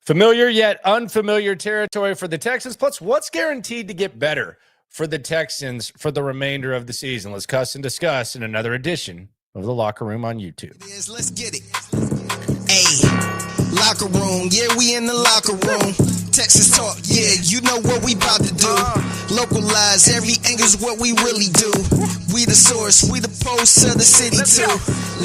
Familiar yet unfamiliar territory for the Texans. Plus, what's guaranteed to get better for the Texans for the remainder of the season? Let's cuss and discuss in another edition of The Locker Room on YouTube. Let's get it. Hey, locker room. Yeah, we in the locker room. Texas talk. Yeah, you know what we about to do. Localize every angle's what we really do. We the source. We the pulse of the city too.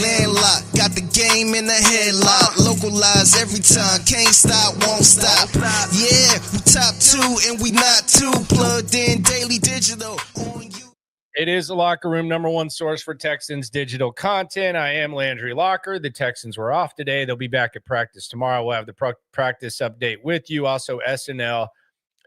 Landlocked. Got the game in the headlock. Localize every time. Can't stop, won't stop. Yeah, we top two and we not too. Plugged in daily digital on you. It is the Locker Room, number one source for Texans digital content. I am Landry Locker. The Texans were off today. They'll be back at practice tomorrow. We'll have the practice update with you. Also, SNL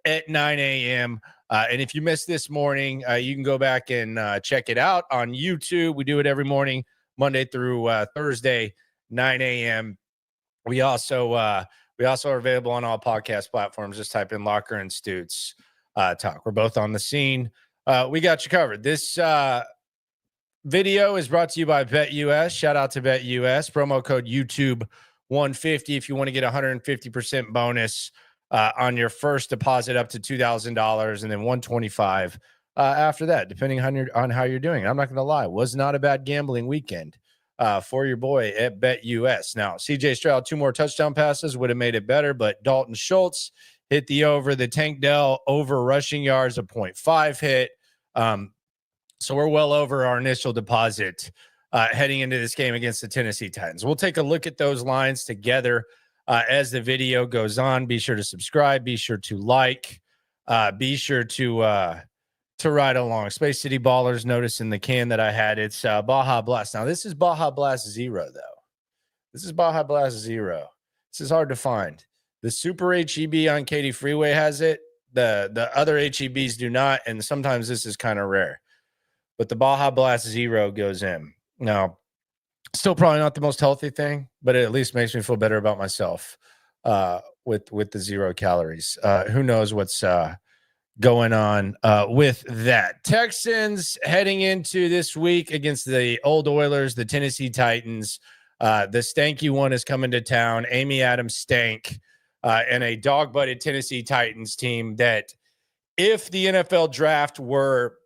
at 9 a.m. And if you missed this morning, you can go back and check it out on YouTube. We do it every morning, Monday through Thursday, 9 a.m. We also are available on all podcast platforms. Just type in Locker and Stutes Talk. We're both on the scene. We got you covered. This video is brought to you by BetUS. Shout out to BetUS. Promo code YouTube150 if you want to get a 150% bonus on your first deposit up to $2,000, and then $125 after that, depending on how you're doing. I'm not going to lie, was not a bad gambling weekend for your boy at BetUS. Now, CJ Stroud, 2 more touchdown passes would have made it better, but Dalton Schultz hit the over. The Tank Dell over rushing yards, a 0.5 hit. So we're well over our initial deposit heading into this game against the Tennessee Titans. We'll take a look at those lines together as the video goes on. Be sure to subscribe. Be sure to like. Be sure to ride along. Space City Ballers, notice in the can that I had, it's Baja Blast. Now, this is Baja Blast Zero, though. This is Baja Blast Zero. This is hard to find. The Super HEB on Katy Freeway has it. The other HEBs do not, and sometimes this is kind of rare. But the Baja Blast Zero goes in. Now, still probably not the most healthy thing, but it at least makes me feel better about myself with the 0 calories. Who knows what's going on with that. Texans heading into this week against the old Oilers, the Tennessee Titans. The stanky one is coming to town. Amy Adams stank. And a dog-butted Tennessee Titans team that, if the NFL draft were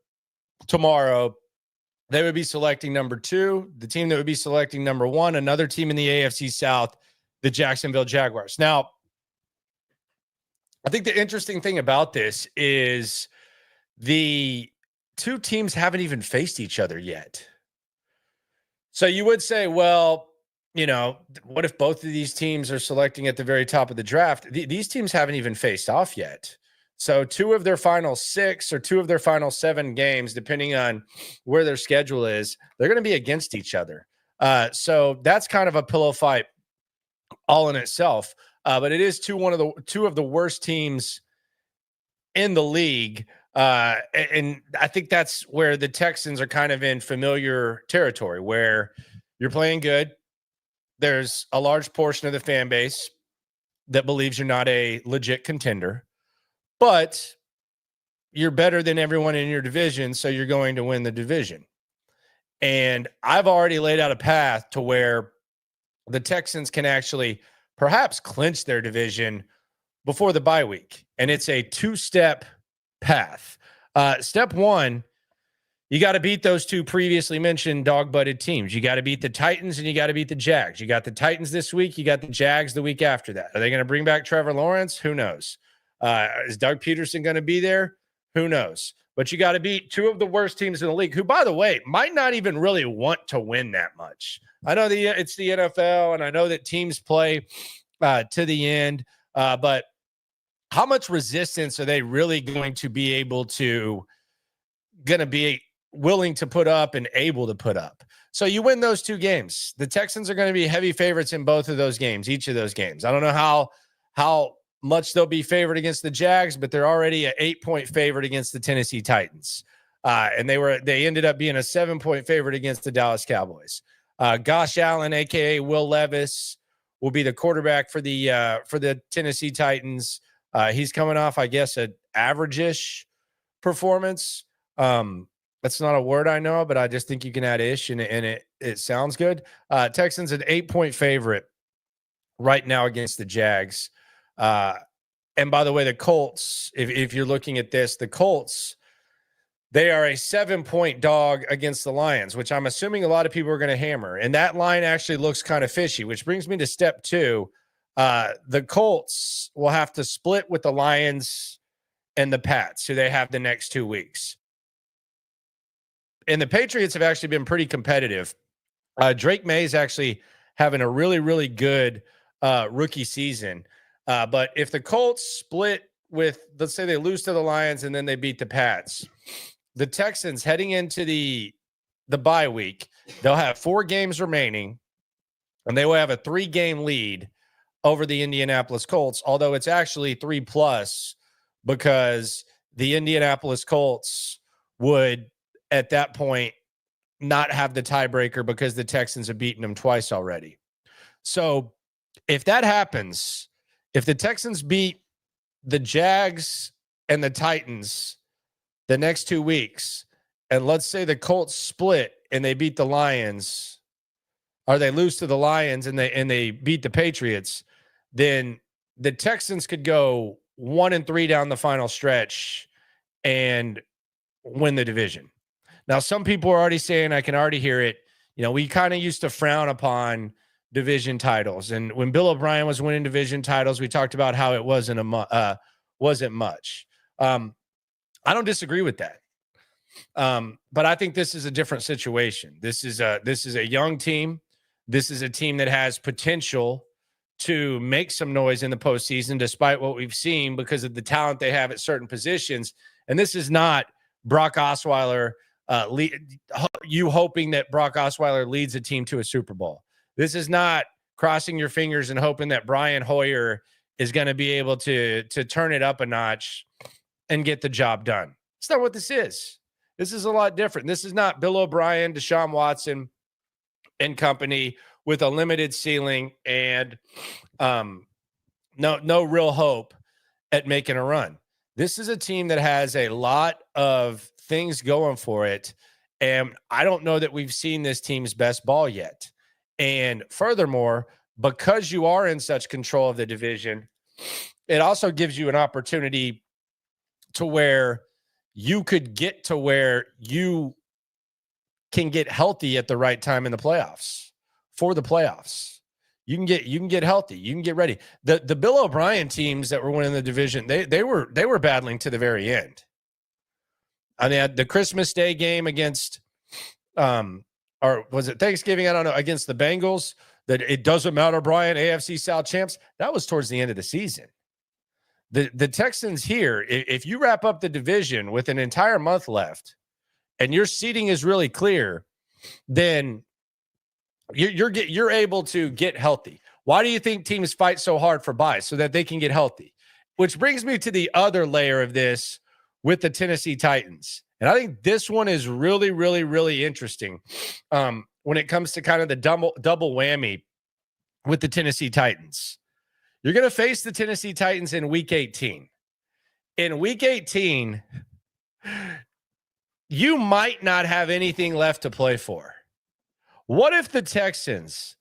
tomorrow, they would be selecting number 2. The team that would be selecting number 1, another team in the AFC South, the Jacksonville Jaguars. Now, I think the interesting thing about this is the 2 teams haven't even faced each other yet. So you would say, well, you know, what if both of these teams are selecting at the very top of the draft? These teams haven't even faced off yet. So 2 of their final 6 or 2 of their final 7 games, depending on where their schedule is, they're going to be against each other. So that's kind of a pillow fight all in itself. But it is 2 of the worst teams in the league. And I think that's where the Texans are kind of in familiar territory, where you're playing good. There's a large portion of the fan base that believes you're not a legit contender, but you're better than everyone in your division, so you're going to win the division. And I've already laid out a path to where the Texans can actually perhaps clinch their division before the bye week. And it's a 2-step path. Step 1, you got to beat those 2 previously mentioned dog-butted teams. You got to beat the Titans and you got to beat the Jags. You got the Titans this week. You got the Jags the week after that. Are they going to bring back Trevor Lawrence? Who knows? Is Doug Peterson going to be there? Who knows? But you got to beat 2 of the worst teams in the league, who, by the way, might not even really want to win that much. I know it's the NFL, and I know that teams play to the end, but how much resistance are they really going to be willing to put up and able to put up? So you win those 2 games. The Texans are going to be heavy favorites in both of those games, each of those games. I don't know how much they'll be favored against the Jags, but they're already an 8-point favorite against the Tennessee Titans. And they ended up being a 7-point favorite against the Dallas Cowboys. Josh Allen, aka Will Levis, will be the quarterback for the Tennessee Titans. He's coming off, I guess, an average-ish performance. That's not a word I know, but I just think you can add ish and it sounds good. Texans an 8-point favorite right now against the Jags. And by the way, the Colts, if you're looking at this, the Colts, they are a 7-point dog against the Lions, which I'm assuming a lot of people are going to hammer. And that line actually looks kind of fishy, which brings me to step 2. The Colts will have to split with the Lions and the Pats, who they have the next 2 weeks. And the Patriots have actually been pretty competitive. Drake May's actually having a really, really good rookie season. But if the Colts split with, let's say they lose to the Lions and then they beat the Pats, the Texans heading into the bye week, they'll have 4 games remaining, and they will have a 3-game lead over the Indianapolis Colts, although it's actually 3+ because the Indianapolis Colts would, at that point, not have the tiebreaker because the Texans have beaten them twice already. So if that happens, if the Texans beat the Jags and the Titans the next 2 weeks, and let's say the Colts split and they beat the Lions, or they lose to the Lions and they beat the Patriots, then the Texans could go 1-3 down the final stretch and win the division. Now, some people are already saying, I can already hear it, we kind of used to frown upon division titles. And when Bill O'Brien was winning division titles, we talked about how it wasn't much. I don't disagree with that. But I think this is a different situation. This is a young team. This is a team that has potential to make some noise in the postseason, despite what we've seen because of the talent they have at certain positions. And this is not Brock Osweiler, you hoping that Brock Osweiler leads a team to a Super Bowl. This is not crossing your fingers and hoping that Brian Hoyer is going to be able to turn it up a notch and get the job done. It's not what this is. This is a lot different. This is not Bill O'Brien, Deshaun Watson, and company with a limited ceiling and no real hope at making a run. This is a team that has a lot of things going for it, and I don't know that we've seen this team's best ball yet. And furthermore, because you are in such control of the division, it also gives you an opportunity to where you could get to where you can get healthy at the right time in the playoffs. For the playoffs, you can get healthy, you can get ready. The Bill O'Brien teams that were winning the division, they were battling to the very end. I mean, the Christmas Day game against, or was it Thanksgiving? I don't know, against the Bengals. That it doesn't matter, Brian, AFC South champs. That was towards the end of the season. The Texans here, if you wrap up the division with an entire month left, and your seating is really clear, then you're able to get healthy. Why do you think teams fight so hard for buys? So that they can get healthy. Which brings me to the other layer of this with the Tennessee Titans. And I think this one is really, really, really interesting when it comes to kind of the double whammy with the Tennessee Titans. You're going to face the Tennessee Titans in Week 18. In Week 18, you might not have anything left to play for. What if the Texans,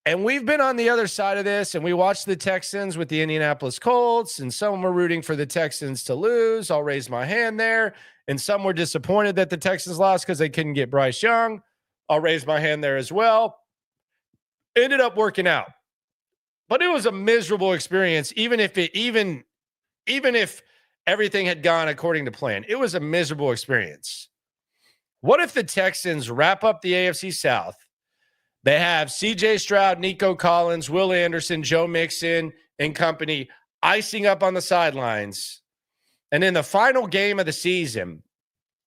and we've been on the other side of this, and we watched the Texans with the Indianapolis Colts, and some were rooting for the Texans to lose. I'll raise my hand there. And some were disappointed that the Texans lost because they couldn't get Bryce Young. I'll raise my hand there as well. Ended up working out. But it was a miserable experience, even if everything had gone according to plan. It was a miserable experience. What if the Texans wrap up the AFC South? They have C.J. Stroud, Nico Collins, Will Anderson, Joe Mixon, and company icing up on the sidelines. And in the final game of the season,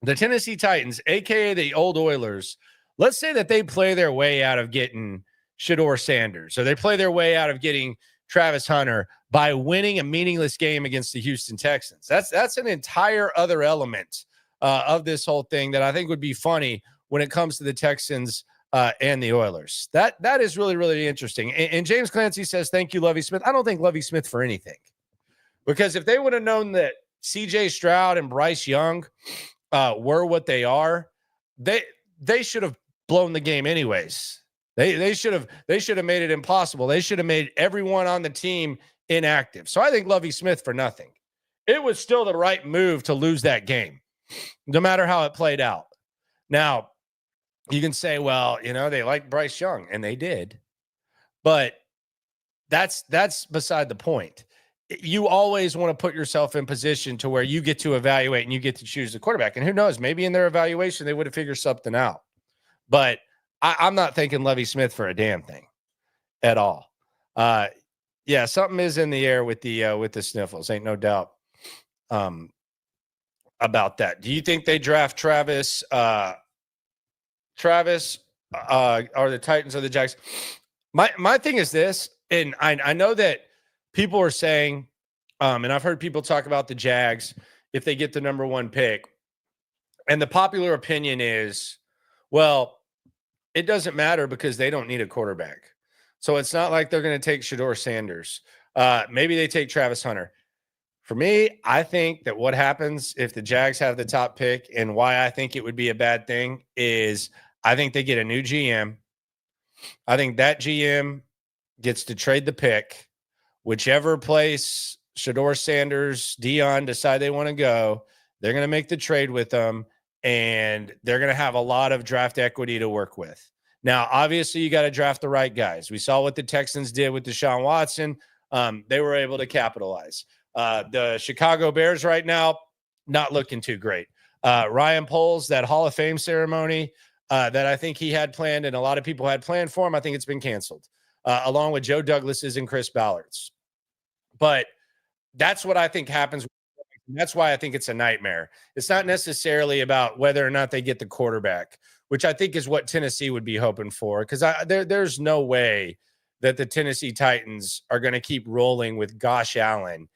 the Tennessee Titans, a.k.a. the old Oilers, let's say that they play their way out of getting Shedeur Sanders, or they play their way out of getting Travis Hunter by winning a meaningless game against the Houston Texans. That's an entire other element of this whole thing that I think would be funny when it comes to the Texans and the Oilers. That is really, really interesting. And James Clancy says, thank you, Lovie Smith. I don't thank Lovie Smith for anything. Because if they would have known that C.J. Stroud and Bryce Young were what they are, they should have blown the game anyways. They should have made it impossible. They should have made everyone on the team inactive. So I think Lovie Smith for nothing. It was still the right move to lose that game, no matter how it played out. Now, you can say, well, they like Bryce Young, and they did. But that's beside the point. You always want to put yourself in position to where you get to evaluate and you get to choose the quarterback. And who knows, maybe in their evaluation, they would have figured something out. But I'm not thanking Lovie Smith for a damn thing at all. Yeah, something is in the air with the sniffles. Ain't no doubt about that. Do you think they draft Travis or the Titans or the Jags? My thing is this, and I know that people are saying, and I've heard people talk about the Jags if they get the number 1 pick, and the popular opinion is, well, it doesn't matter because they don't need a quarterback. So it's not like they're going to take Shedeur Sanders. Maybe they take Travis Hunter. For me, I think that what happens if the Jags have the top pick, and why I think it would be a bad thing, is I think they get a new GM. I think that GM gets to trade the pick. Whichever place Shedeur Sanders, Dion decide they want to go, they're going to make the trade with them, and they're going to have a lot of draft equity to work with. Now, obviously, you got to draft the right guys. We saw what the Texans did with Deshaun Watson. They were able to capitalize. The Chicago Bears right now, not looking too great. Ryan Poles, that Hall of Fame ceremony that I think he had planned and a lot of people had planned for him, I think it's been canceled, along with Joe Douglas's and Chris Ballard's. But that's what I think happens. That's why I think it's a nightmare. It's not necessarily about whether or not they get the quarterback, which I think is what Tennessee would be hoping for, because there's no way that the Tennessee Titans are going to keep rolling with Josh Allen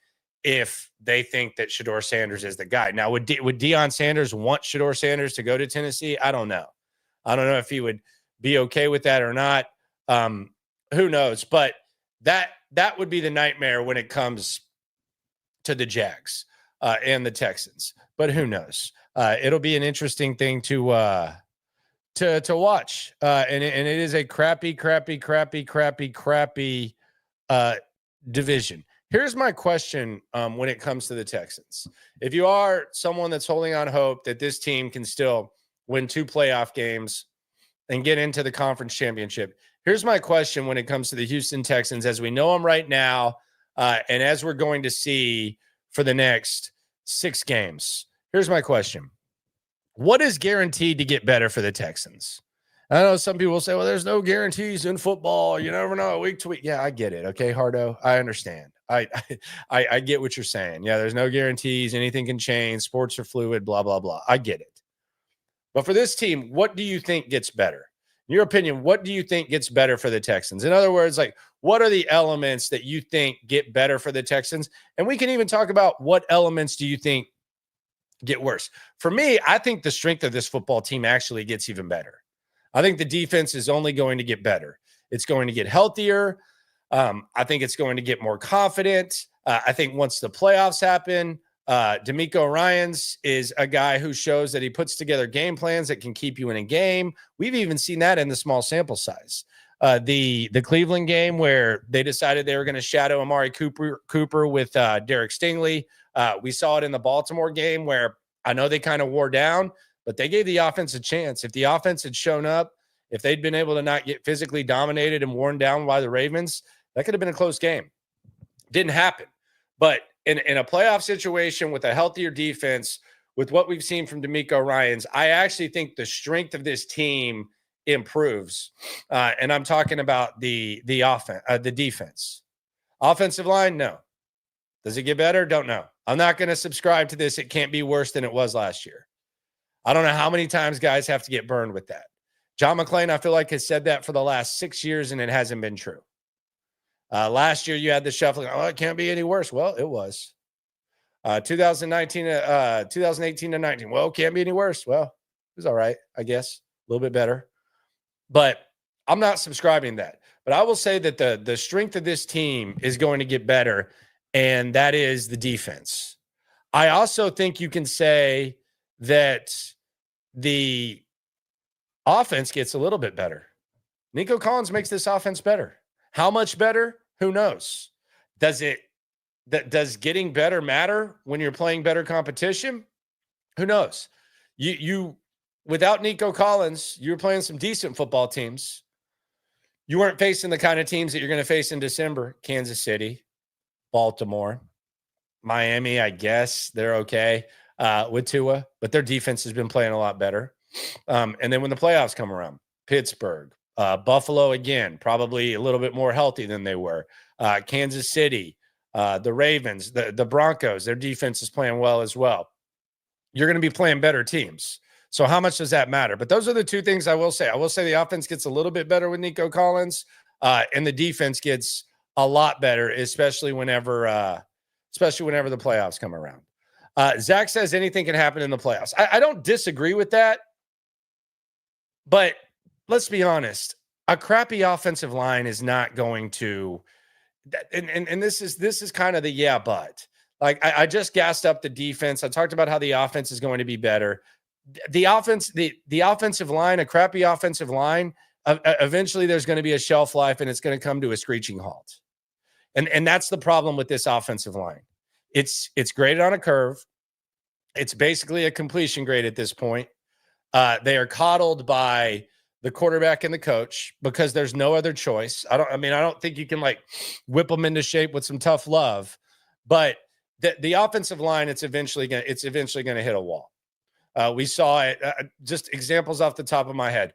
if they think that Shedeur Sanders is the guy. Now, would Deion Sanders want Shedeur Sanders to go to Tennessee? I don't know. I don't know if he would be okay with that or not. Who knows? But that would be the nightmare when it comes to the Jags and the Texans. But who knows? It'll be an interesting thing to watch. And it is a crappy division. Here's my question when it comes to the Texans. If you are someone that's holding on hope that this team can still win 2 playoff games and get into the conference championship, here's my question when it comes to the Houston Texans as we know them right now and as we're going to see for the next 6 games. Here's my question. What is guaranteed to get better for the Texans? I know some people will say, well, there's no guarantees in football. You never know week to week. Yeah, I get it. Okay, Hardo, I understand. I get what you're saying. Yeah, there's no guarantees. Anything can change. Sports are fluid, blah, blah, blah. I get it. But for this team, what do you think gets better? In your opinion, what do you think gets better for the Texans? In other words, like, what are the elements that you think get better for the Texans? And we can even talk about what elements do you think get worse. For me, I think the strength of this football team actually gets even better. I think the defense is only going to get better. It's going to get healthier. I think it's going to get more confident. I think once the playoffs happen, DeMeco Ryans is a guy who shows that he puts together game plans that can keep you in a game. We've even seen that in the small sample size. The Cleveland game where they decided they were going to shadow Amari Cooper with Derek Stingley. We saw it in the Baltimore game where I know they kind of wore down, but they gave the offense a chance. If the offense had shown up, if they'd been able to not get physically dominated and worn down by the Ravens, that could have been a close game. Didn't happen. But in a playoff situation with a healthier defense, with what we've seen from DeMeco Ryans, I actually think the strength of this team improves. And I'm talking about the offense, the defense. Offensive line, no. Does it get better? Don't know. I'm not going to subscribe to this. It can't be worse than it was last year. I don't know how many times guys have to get burned with that. John McClain, I feel like, has said that for the last 6 years, and it hasn't been true. Last year, you had the shuffling. Oh, it can't be any worse. Well, it was. 2018 to 19. Well, it can't be any worse. Well, it was all right, I guess. A little bit better. But I'm not subscribing to that. But I will say that the strength of this team is going to get better, and that is the defense. I also think you can say that the offense gets a little bit better. Nico Collins makes this offense better. How much better? Who knows? does getting better matter when you're playing better competition? Who knows? You without Nico Collins, you were playing some decent football teams. You weren't facing the kind of teams that you're going to face in December. Kansas City, Baltimore, Miami, I guess they're okay with Tua, but their defense has been playing a lot better. And then when the playoffs come around, Pittsburgh, Buffalo again, probably a little bit more healthy than they were. Kansas City, the Ravens, the Broncos, their defense is playing well as well. You're going to be playing better teams. So how much does that matter? But those are the two things I will say. I will say the offense gets a little bit better with Nico Collins, and the defense gets a lot better, especially whenever the playoffs come around. Zach says anything can happen in the playoffs. I don't disagree with that, but let's be honest. A crappy offensive line is not going to, and this is kind of the but. Like I just gassed up the defense. I talked about how the offense is going to be better. The offensive line, a crappy offensive line, eventually there's going to be a shelf life and it's going to come to a screeching halt. And that's the problem with this offensive line. It's graded on a curve. It's basically a completion grade at this point. They are coddled by the quarterback and the coach because there's no other choice. I don't think you can like whip them into shape with some tough love, but the offensive line, it's eventually going to hit a wall. We saw it. Just examples off the top of my head.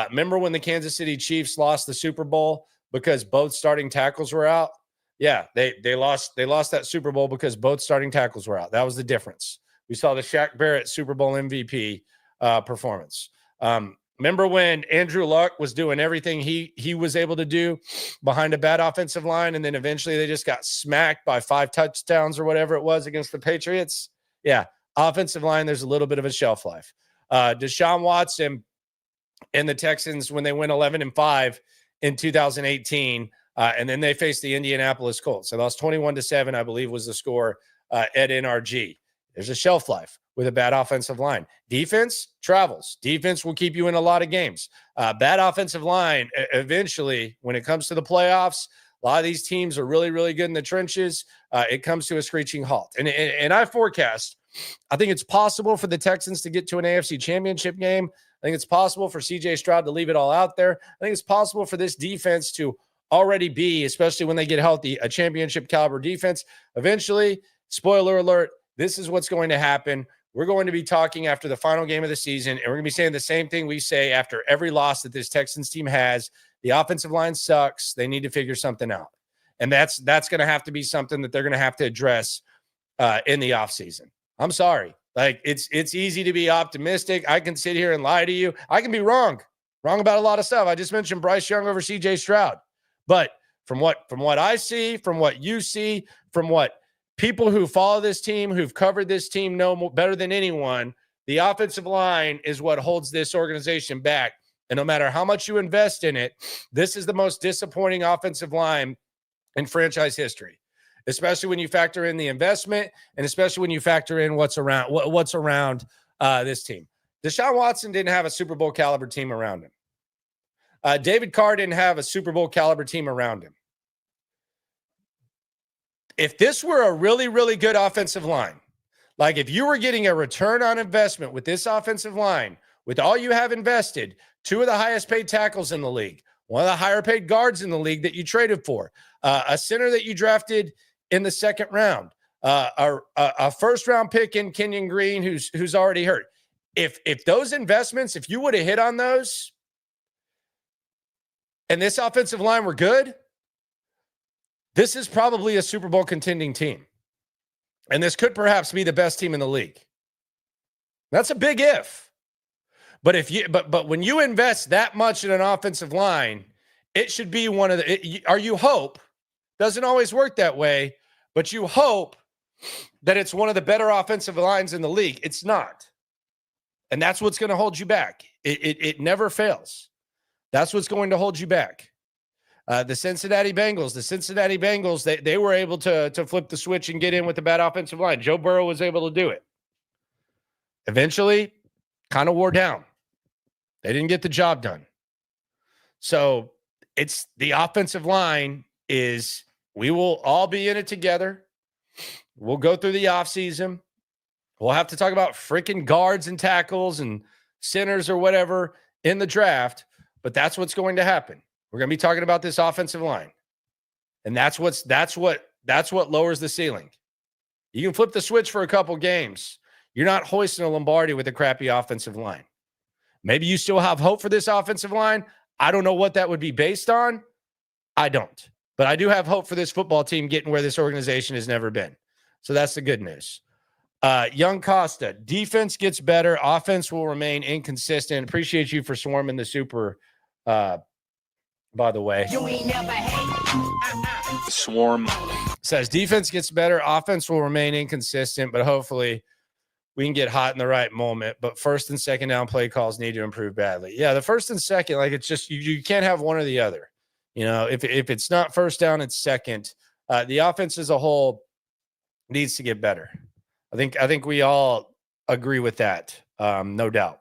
Remember when the Kansas City Chiefs lost the Super Bowl because both starting tackles were out? Yeah, they lost that Super Bowl because both starting tackles were out. That was the difference. We saw the Shaq Barrett Super Bowl MVP performance. Remember when Andrew Luck was doing everything he was able to do behind a bad offensive line, and then eventually they just got smacked by 5 touchdowns or whatever it was against the Patriots? Yeah, offensive line, there's a little bit of a shelf life. Deshaun Watson and the Texans, when they went 11-5 in 2018, and then they faced the Indianapolis Colts. They lost 21-7, I believe was the score at NRG. There's a shelf life with a bad offensive line. Defense travels. Defense will keep you in a lot of games. Bad offensive line, eventually, when it comes to the playoffs, a lot of these teams are really, really good in the trenches. It comes to a screeching halt. And I forecast, I think it's possible for the Texans to get to an AFC championship game. I think it's possible for CJ Stroud to leave it all out there. I think it's possible for this defense to already be, especially when they get healthy, a championship caliber defense. Eventually, spoiler alert, this is what's going to happen. We're going to be talking after the final game of the season, and we're going to be saying the same thing we say after every loss that this Texans team has. The offensive line sucks. They need to figure something out. And that's going to have to be something that they're going to have to address in the offseason. I'm sorry. Like, it's easy to be optimistic. I can sit here and lie to you. I can be wrong about a lot of stuff. I just mentioned Bryce Young over CJ Stroud. But from what I see, from what you see, from what people who follow this team, who've covered this team know better than anyone, the offensive line is what holds this organization back. And no matter how much you invest in it, this is the most disappointing offensive line in franchise history, especially when you factor in the investment and especially when you factor in what's around this team. Deshaun Watson didn't have a Super Bowl caliber team around him. David Carr didn't have a Super Bowl caliber team around him. If this were a really, really good offensive line, like if you were getting a return on investment with this offensive line, with all you have invested, 2 of the highest paid tackles in the league, 1 of the higher paid guards in the league that you traded for, a center that you drafted in the 2nd round, a first-round pick in Kenyon Green who's already hurt. If those investments, if you would have hit on those, and this offensive line were good, this is probably a Super Bowl contending team. And this could perhaps be the best team in the league. That's a big if. But when you invest that much in an offensive line, it should be one of you hope, doesn't always work that way, but you hope that it's one of the better offensive lines in the league. It's not. And that's what's going to hold you back. It never fails. That's what's going to hold you back. The Cincinnati Bengals, they were able to flip the switch and get in with a bad offensive line. Joe Burrow was able to do it. Eventually, kind of wore down. They didn't get the job done. So it's the offensive line is We will all be in it together. We'll go through the offseason. We'll have to talk about freaking guards and tackles and centers or whatever in the draft, but that's what's going to happen. We're going to be talking about this offensive line. And that's what lowers the ceiling. You can flip the switch for a couple games. You're not hoisting a Lombardi with a crappy offensive line. Maybe you still have hope for this offensive line. I don't know what that would be based on. I don't. But I do have hope for this football team getting where this organization has never been. So that's the good news. Young Costa, defense gets better. Offense will remain inconsistent. Appreciate you for swarming the super, by the way. You ain't never hate. Swarm. Says defense gets better. Offense will remain inconsistent, but hopefully we can get hot in the right moment. But first and second down play calls need to improve badly. Yeah, the first and second, like it's just you can't have one or the other. You know, if it's not first down, it's second. The offense as a whole needs to get better. I think we all agree with that. No doubt,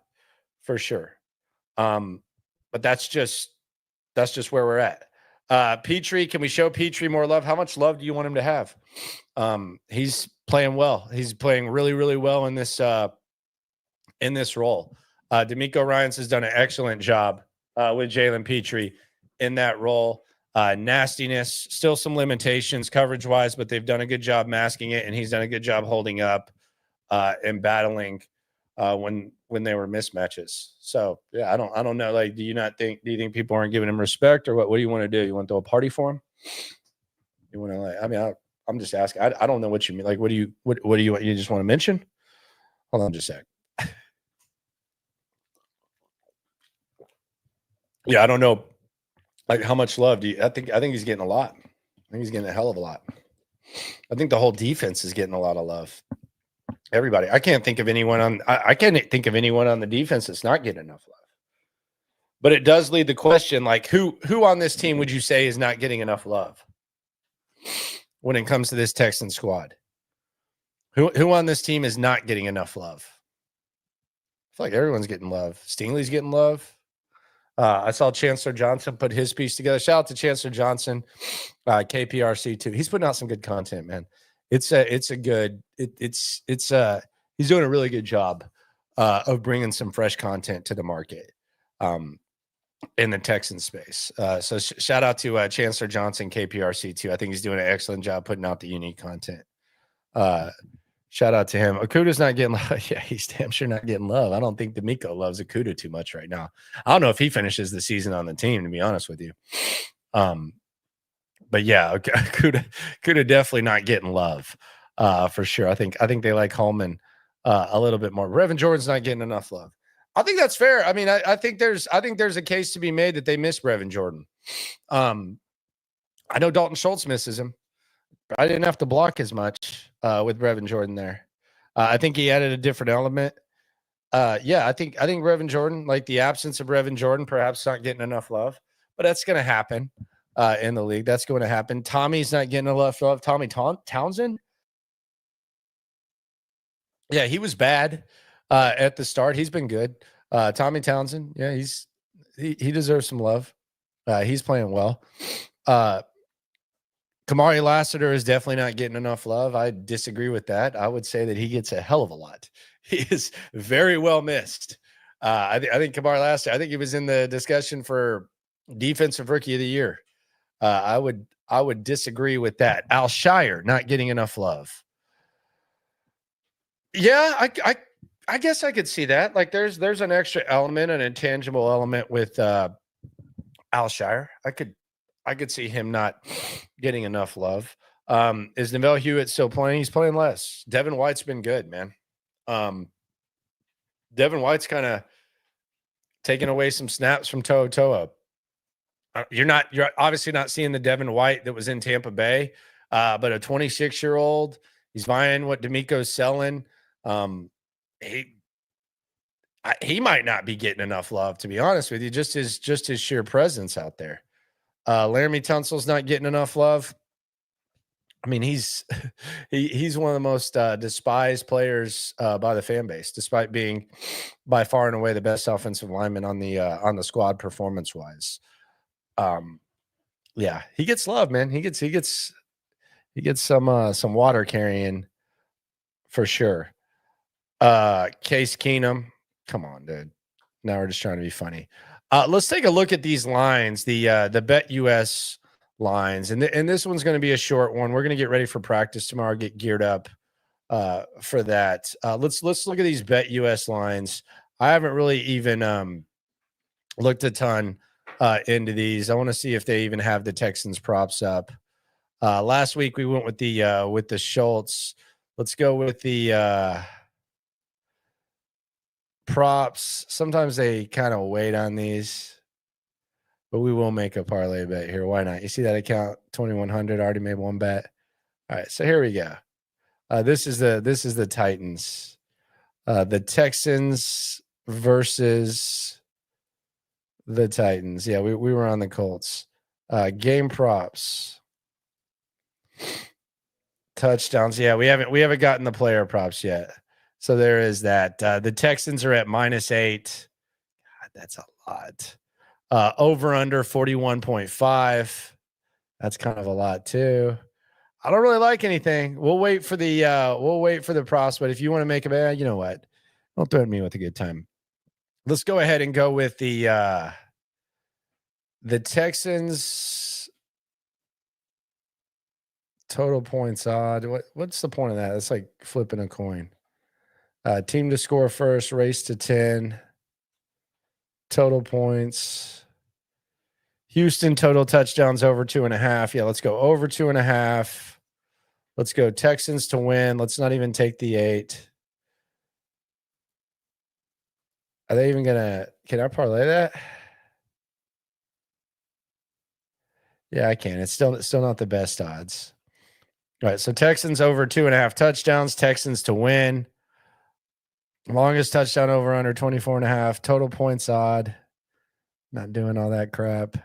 for sure. But that's just where we're at. Petrie, can we show Petrie more love? How much love do you want him to have? He's playing well. He's playing really, really well in this role. D'Amico Ryans has done an excellent job with Jalen Petrie in that role. Nastiness, still some limitations coverage wise, but they've done a good job masking it, and he's done a good job holding up and battling when they were mismatches. So yeah, I don't know. Like, do you think people aren't giving him respect, or what do you want to do? You want to throw a party for him? You want to, like, I mean, I'm just asking. I don't know what you mean. Like, what do you want? You just want to mention? Hold on just a sec. Yeah, I don't know. Like, how much love do you? I think he's getting a lot. I think he's getting a hell of a lot. I think the whole defense is getting a lot of love. Everybody. I can't think of anyone on the defense that's not getting enough love. But it does lead the question, like, who on this team would you say is not getting enough love when it comes to this Texan squad? Who on this team is not getting enough love? I feel like everyone's getting love. Stingley's getting love. I saw Chancellor Johnson put his piece together. Shout out to Chancellor Johnson, KPRC too. He's putting out some good content, man. He's doing a really good job of bringing some fresh content to the market in the Texan space. So shout out to Chancellor Johnson, KPRC too. I think he's doing an excellent job putting out the unique content. Shout out to him. Okuda's not getting love. Yeah, he's damn sure not getting love. I don't think D'Amico loves Okuda too much right now. I don't know if he finishes the season on the team, to be honest with you. But yeah, Okuda definitely not getting love for sure. I think they like Holman a little bit more. Revan Jordan's not getting enough love. I think that's fair. I mean, I think there's a case to be made that they miss Revan Jordan. I know Dalton Schultz misses him. I didn't have to block as much with Revan Jordan there. I think he added a different element. Yeah, I think Revan Jordan, like the absence of Revan Jordan, perhaps not getting enough love, but that's going to happen in the league. That's going to happen. Tommy's not getting enough love. Tommy Townsend. Yeah, he was bad at the start. He's been good. Tommy Townsend. Yeah, he deserves some love. He's playing well. Kamari Lassiter is definitely not getting enough love. I disagree with that. I would say that he gets a hell of a lot. He is very well missed. I think Kamari Lassiter, I think he was in the discussion for defensive rookie of the year. I would disagree with that. Al Shire not getting enough love. Yeah, I guess I could see that. Like there's an extra element, an intangible element with Al Shire. I could see him not getting enough love. Is Neville Hewitt still playing? He's playing less. Devin White's been good, man. Devin White's kind of taking away some snaps from Toa. You're obviously not seeing the Devin White that was in Tampa Bay, but a 26-year-old, he's buying what D'Amico's selling. He might not be getting enough love, to be honest with you. Just his sheer presence out there. Laramie Tunsil's not getting enough love. I mean, he's one of the most despised players by the fan base, despite being by far and away the best offensive lineman on the squad performance wise. Yeah, he gets love, man. He gets He gets some water carrying for sure. Case Keenum. Come on, dude. Now we're just trying to be funny. Let's take a look at these lines, the Bet US lines, and this one's going to be a short one. We're going to get ready for practice tomorrow, get geared up for that. Let's look at these Bet US lines. I haven't really even looked a ton into these. I want to see if they even have the Texans props up. Last week we went with the Schultz. Let's go with the props. Sometimes they kind of wait on these, but we will make a parlay bet here. Why not? You see that account 2100 already made one bet. All right, so here we go. This is the Titans, the Texans versus the Titans. Yeah, we were on the Colts. Game props, touchdowns. Yeah, we haven't gotten the player props yet. So there is that. The Texans are at -8. God, that's a lot. Over under 41.5. That's kind of a lot too. I don't really like anything. We'll wait for the props, but if you want to make a bet, you know what? Don't threaten me with a good time. Let's go ahead and go with the Texans total points odd. What's the point of that? It's like flipping a coin. Team to score first, race to 10. Total points. Houston total touchdowns over 2.5. Yeah, let's go over 2.5. Let's go Texans to win. Let's not even take the 8. Are they even gonna? Can I parlay that? Yeah, I can. It's still not the best odds. All right, so Texans over 2.5 touchdowns. Texans to win. Longest touchdown over under 24.5. Total points odd. Not doing all that crap.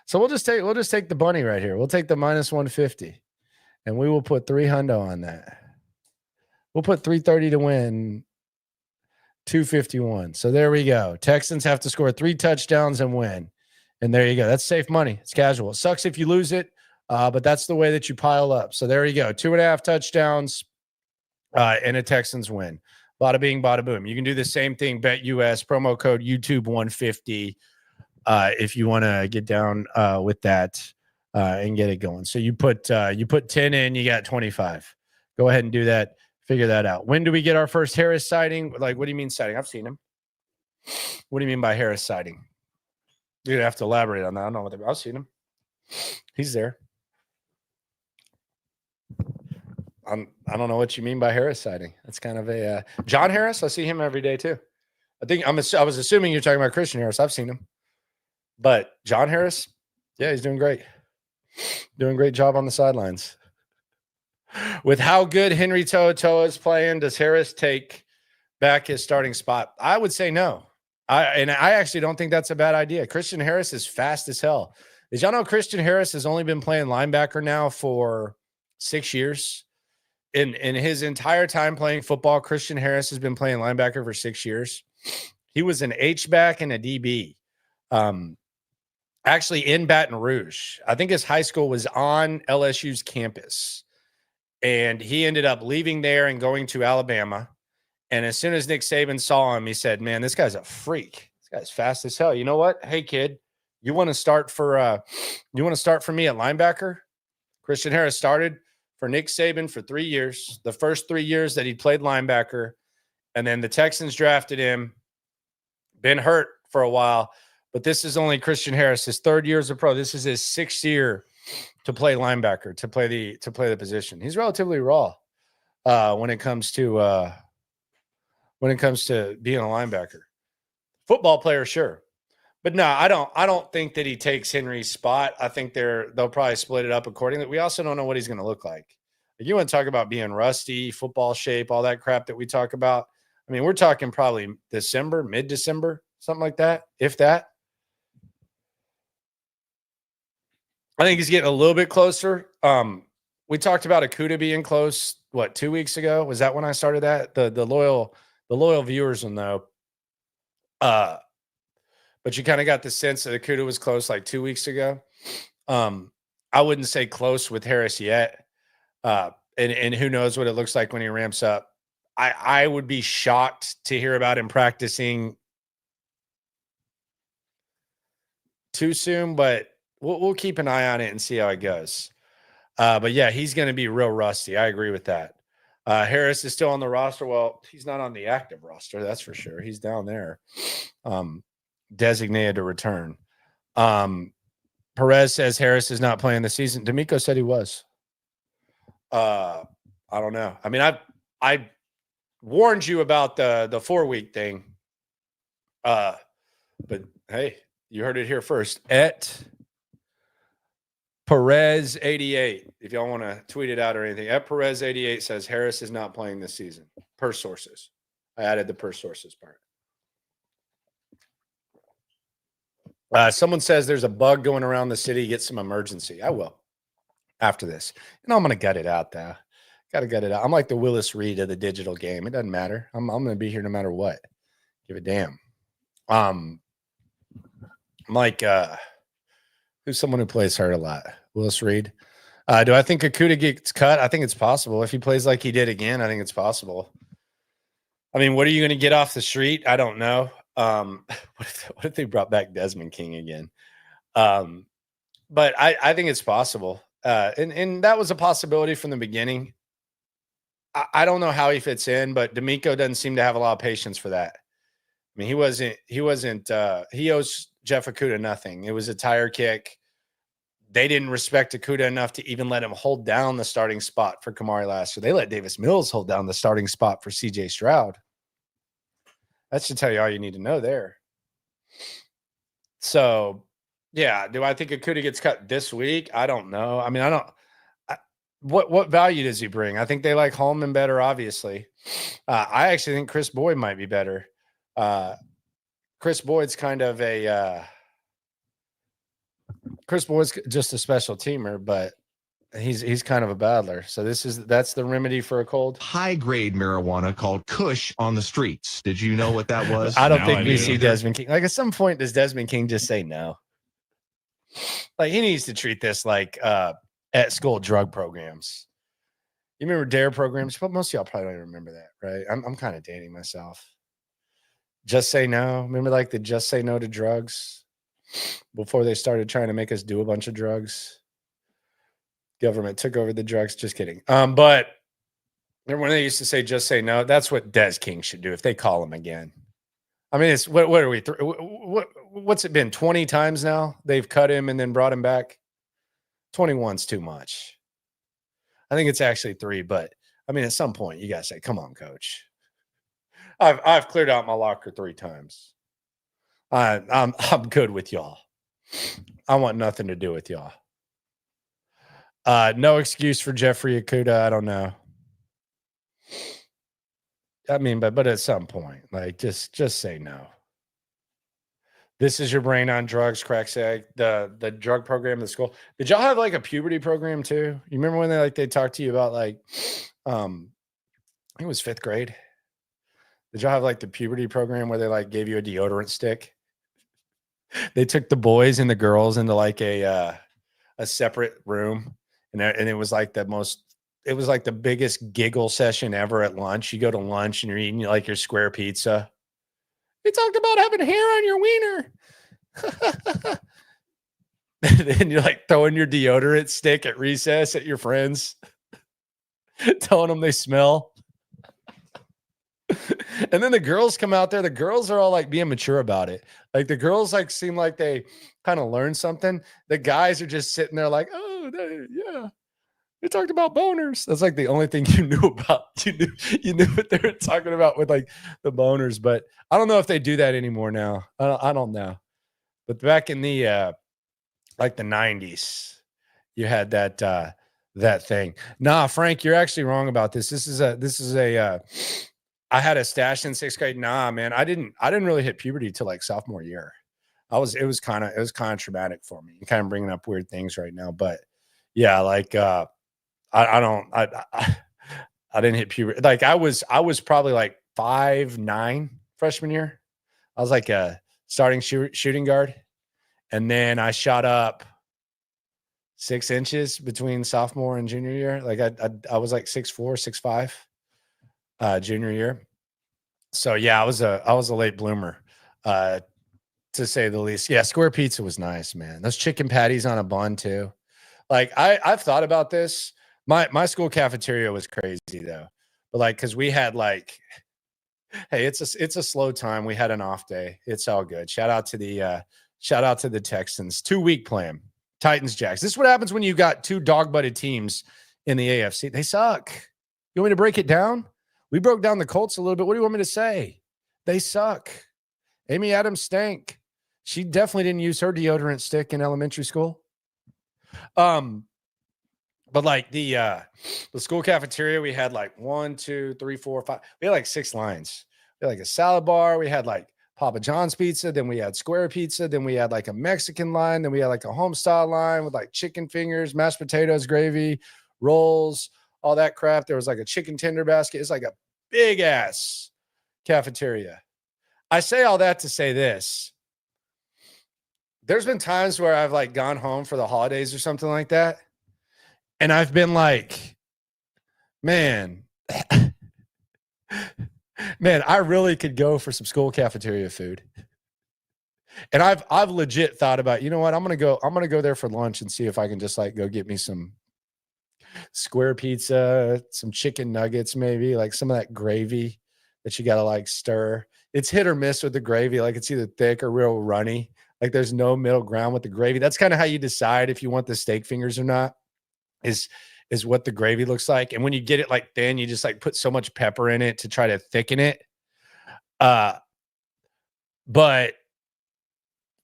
So we'll just take the bunny right here. We'll take the -150, and we will put $300 on that. We'll put 330 to win, 251. So there we go. Texans have to score 3 touchdowns and win, and there you go. That's safe money. It's casual. It sucks if you lose it, but that's the way that you pile up. So there you go. 2.5 touchdowns, and a Texans win. Bada bing, bada boom. You can do the same thing. Bet US promo code YouTube 150. If you want to get down with that and get it going. So you put 10 in, you got 25. Go ahead and do that. Figure that out. When do we get our first Harris sighting? Like, what do you mean sighting? I've seen him. What do you mean by Harris sighting? You'd have to elaborate on that. I don't know what I've seen him. He's there. I don't know what you mean by Harris sighting. That's kind of a John Harris. I see him every day too. I was assuming you're talking about Christian Harris. I've seen him. But John Harris, yeah, he's doing great. Doing a great job on the sidelines. With how good Henry To'oTo'o is playing, does Harris take back his starting spot? I would say no. I actually don't think that's a bad idea. Christian Harris is fast as hell. Did y'all know Christian Harris has only been playing linebacker now for 6 years? In his entire time playing football, Christian Harris has been playing linebacker for 6 years. He was an H-back and a DB. Actually in Baton Rouge. I think his high school was on LSU's campus. And he ended up leaving there and going to Alabama. And as soon as Nick Saban saw him, he said, man, this guy's a freak. This guy's fast as hell. You know what? Hey, kid, you want to start for me at linebacker? Christian Harris started for Nick Saban for 3 years, the first 3 years that he played linebacker. And then the Texans drafted him, been hurt for a while. But this is only Christian Harris, his 3rd year as a pro. This is his 6th year to play linebacker, to play the position. He's relatively raw when it comes to being a linebacker. Football player, sure. But no, I don't think that he takes Henry's spot. I think they'll probably split it up accordingly. We also don't know what he's going to look like. If you want to talk about being rusty, football shape, all that crap that we talk about. I mean, we're talking probably December, mid-December, something like that, if that. I think he's getting a little bit closer. We talked about Okudah being close, 2 weeks ago? Was that when I started that? The loyal viewers will know. But you kind of got the sense that Okudah was close like 2 weeks ago. I wouldn't say close with Harris yet. And who knows what it looks like when he ramps up. I would be shocked to hear about him practicing too soon, but we'll keep an eye on it and see how it goes. But yeah, he's going to be real rusty. I agree with that. Harris is still on the roster. Well, he's not on the active roster. That's for sure. He's down there, designated to return. Perez says Harris is not playing the season. D'Amico said he was. I don't know. I mean, I warned you about the 4-week thing. But hey, you heard it here first. At Perez 88, if y'all want to tweet it out or anything, at Perez 88 says Harris is not playing this season, per sources. I added the per sources part. Someone says there's a bug going around the city. Get some emergency. I will after this. I'm going to gut it out, though. Got to gut it out. I'm like the Willis Reed of the digital game. It doesn't matter. I'm going to be here no matter what. Give a damn. I'm like who's someone who plays hurt a lot? Willis Reed. Do I think Okudah gets cut? I think it's possible. If he plays like he did again, I think it's possible. I mean, what are you going to get off the street? I don't know. What if they brought back Desmond King again? But I think it's possible. And that was a possibility from the beginning. I don't know how he fits in, but D'Amico doesn't seem to have a lot of patience for that. I mean, he owes Jeff Okudah nothing. It was a tire kick. They didn't respect Okudah enough to even let him hold down the starting spot for Kamari last year. They let Davis Mills hold down the starting spot for CJ Stroud. That should tell you all you need to know there. So, yeah, do I think Okudah gets cut this week? I don't know. I mean, what value does he bring? I think they like Holman better, obviously. I actually think Chris Boyd might be better. Chris Boyd's kind of Chris Boyd's just a special teamer, but he's kind of a battler. So that's the remedy for a cold. High-grade marijuana called Kush on the streets. Did you know what that was? I don't think we see Desmond King. Like, at some point, does Desmond King just say no? Like, he needs to treat this like at school drug programs. You remember DARE programs? But most of y'all probably don't even remember that, right? I'm kind of dating myself. Just say no. Remember, like, the just say no to drugs before they started trying to make us do a bunch of drugs. Government took over the drugs. Just kidding. But remember when they used to say just say no? That's what Des King should do if they call him again. I mean, it's what are we? What's it been? 20 times now they've cut him and then brought him back. 21's too much. I think it's actually 3, but I mean, at some point you gotta say, "Come on, coach." I've cleared out my locker 3 times. I'm good with y'all. I want nothing to do with y'all. No excuse for Jeffrey Okudah. I don't know. I mean, but at some point, like, just say no. This is your brain on drugs, crack's egg. The drug program at the school. Did y'all have like a puberty program too? You remember when they talked to you about like, I think it was 5th grade. Did y'all have like the puberty program where they like gave you a deodorant stick? They took the boys and the girls into like a separate room, and it was like it was like the biggest giggle session ever at lunch. You go to lunch and you're eating like your square pizza. They talked about having hair on your wiener. And then you're like throwing your deodorant stick at recess at your friends, telling them they smell. And then the girls come out there. The girls are all like being mature about it. Like the girls like seem like they kind of learned something. The guys are just sitting there like, oh, yeah. They talked about boners. That's like the only thing you knew about. You knew what they were talking about with like the boners. But I don't know if they do that anymore now. I don't know. But back in the like the 90s, you had that thing. Nah, Frank, you're actually wrong about this. This is a I had a stash in 6th grade. Nah, man, I didn't really hit puberty till like sophomore year. It was kind of traumatic for me. You're kind of bringing up weird things right now, but yeah, like I didn't hit puberty. Like I was probably like 5'9" freshman year. I was like a starting shooting guard, and then I shot up 6 inches between sophomore and junior year. Like I was like 6'4", 6'5", junior year. So yeah, I was a late bloomer, to say the least. Yeah, square pizza was nice, man. Those chicken patties on a bun too. Like I've thought about this. My school cafeteria was crazy though, but like because we had like, hey, it's a slow time. We had an off day. It's all good. Shout out to the Texans. 2-week plan. Titans, Jags. This is what happens when you got two dog-butted teams in the AFC. They suck. You want me to break it down? We broke down the Colts a little bit. What do you want me to say? They suck. Amy Adams stank. She definitely didn't use her deodorant stick in elementary school. But like the school cafeteria, we had like 1, 2, 3, 4, 5. We had like 6 lines. We had like a salad bar. We had like Papa John's pizza. Then we had square pizza. Then we had like a Mexican line. Then we had like a home style line with like chicken fingers, mashed potatoes, gravy, rolls, all that crap. There was like a chicken tender basket. It's like a big ass cafeteria. I say all that to say this. There's been times where I've like gone home for the holidays or something like that. And I've been like, man, I really could go for some school cafeteria food. And I've legit thought about, you know what, I'm gonna go there for lunch and see if I can just like go get me some square pizza, some chicken nuggets, maybe like some of that gravy that you gotta like stir. It's hit or miss with the gravy, like it's either thick or real runny. Like there's no middle ground with the gravy. That's kind of how you decide if you want the steak fingers or not. Is what the gravy looks like. And when you get it like thin, you just like put so much pepper in it to try to thicken it. But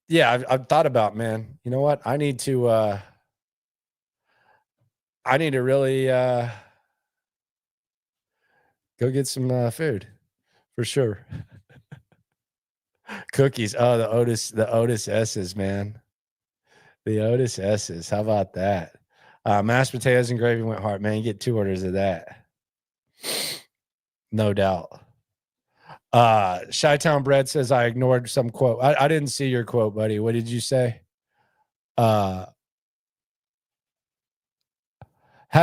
yeah, I've thought about, man, you know what? I need to really go get some food for sure. Cookies. Oh, the Otis S's, man. The Otis S's. How about that? Mashed potatoes and gravy went hard, man. You get 2 orders of that. No doubt. Chi-Town Bread says, I ignored some quote. I didn't see your quote, buddy. What did you say? Had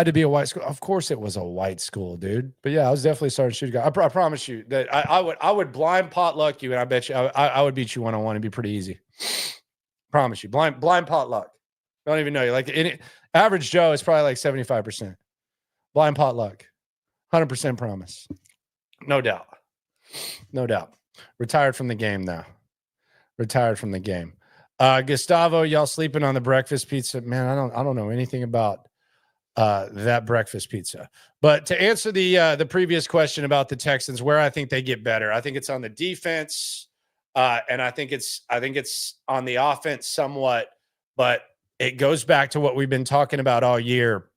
to be a white school. Of course it was a white school, dude. But yeah, I was definitely starting to shoot a guy. I promise you that I would blind potluck you, and I bet you I would beat you one-on-one. It'd be pretty easy. Promise you. Blind potluck. Don't even know you. Like average Joe is probably like 75%. Blind potluck. 100% promise. No doubt. No doubt. Retired from the game now. Retired from the game. Gustavo, y'all sleeping on the breakfast pizza? Man, I don't know anything about that breakfast pizza. But to answer the previous question about the Texans, where I think they get better, I think it's on the defense, and I think it's on the offense somewhat, but it goes back to what we've been talking about all year,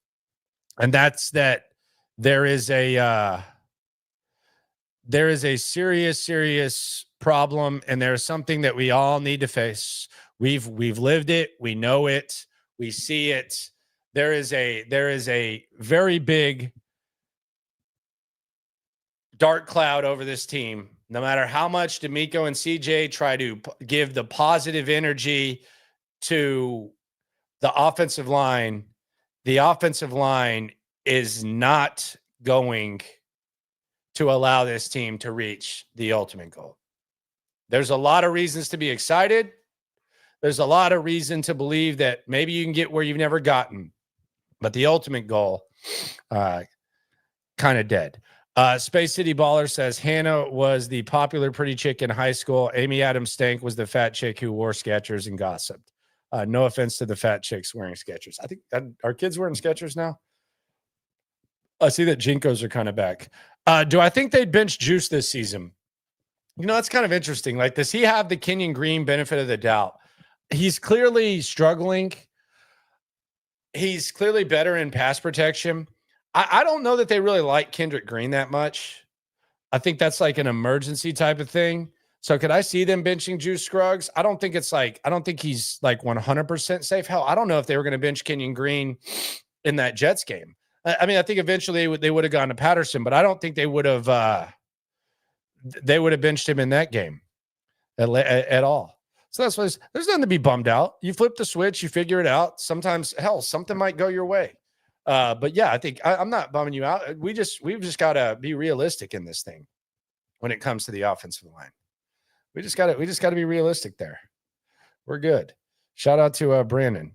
and that's that there is a serious problem, and there's something that we all need to face. We've lived it, we know it, we see it. There is a very big dark cloud over this team. No matter how much D'Amico and CJ try to give the positive energy to the offensive line is not going to allow this team to reach the ultimate goal. There's a lot of reasons to be excited. There's a lot of reason to believe that maybe you can get where you've never gotten. But the ultimate goal, kind of dead. Space City Baller says, Hannah was the popular pretty chick in high school. Amy Adams Stank was the fat chick who wore Skechers and gossiped. No offense to the fat chicks wearing Skechers. I think are kids wearing Skechers now? I see that Jinkos are kind of back. Do I think they'd bench Juice this season? You know, that's kind of interesting. Like, does he have the Kenyon Green benefit of the doubt? He's clearly struggling. He's clearly better in pass protection. I don't know that they really like Kendrick Green that much. I think that's like an emergency type of thing. So could I see them benching Juice Scruggs? I don't think he's like 100% safe. Hell, I don't know if they were going to bench Kenyon Green in that Jets game. I mean, I think eventually they would have gone to Patterson, but I don't think they would have benched him in that game at all. So that's what there's nothing to be bummed out. You flip the switch, you figure it out. Sometimes, hell, something might go your way. But yeah, I think I'm not bumming you out. We've just got to be realistic in this thing when it comes to the offensive line. We just got to be realistic there. We're good. Shout out to Brandon.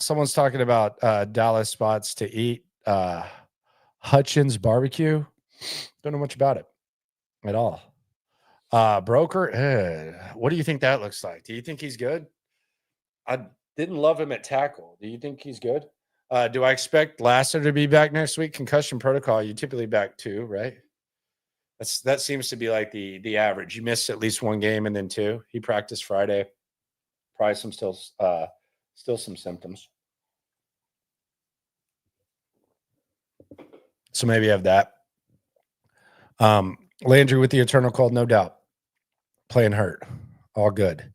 Someone's talking about Dallas spots to eat. Hutchins barbecue. Don't know much about it at all. Broker, what do you think that looks like? Do you think he's good? I didn't love him at tackle. Do you think he's good? Do I expect Lasser to be back next week? Concussion protocol, you typically back 2, right? That seems to be like the average. You miss at least 1 game and then 2. He practiced Friday. Probably still some symptoms. So maybe have that. Landry with the eternal cold, no doubt. Playing hurt. All good.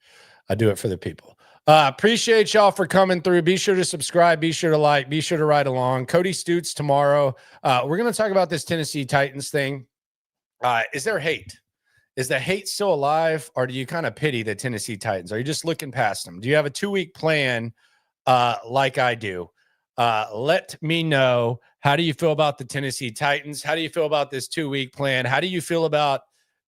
I do it for the people. Appreciate y'all for coming through. Be sure to subscribe. Be sure to like. Be sure to ride along. Cody Stutes tomorrow. We're going to talk about this Tennessee Titans thing. Is there hate? Is the hate still alive, or do you kind of pity the Tennessee Titans? Are you just looking past them? Do you have a 2-week plan like I do? Let me know. How do you feel about the Tennessee Titans? How do you feel about this 2-week plan? How do you feel about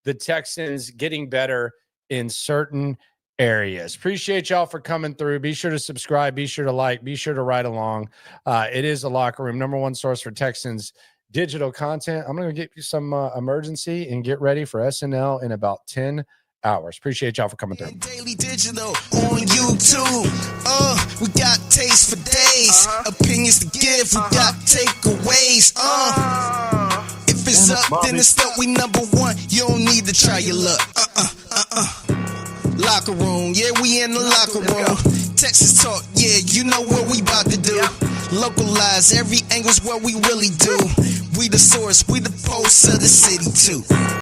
the Texans getting better in certain areas? Appreciate y'all for coming through. Be sure to subscribe. Be sure to like. Be sure to ride along. It is a Locker Room, #1 source for Texans digital content. I'm going to get you some emergency and get ready for SNL in about 10 hours. Appreciate y'all for coming through. Daily digital on YouTube. We got taste for days. Opinions to give. We got takeaways. If it's up, then it's up. We #1. You don't need to try your luck. Locker room, yeah, we in the locker room. Texas talk, yeah, you know what we about to do. Localize every angle's what we really do. We the source, we the pulse of the city too.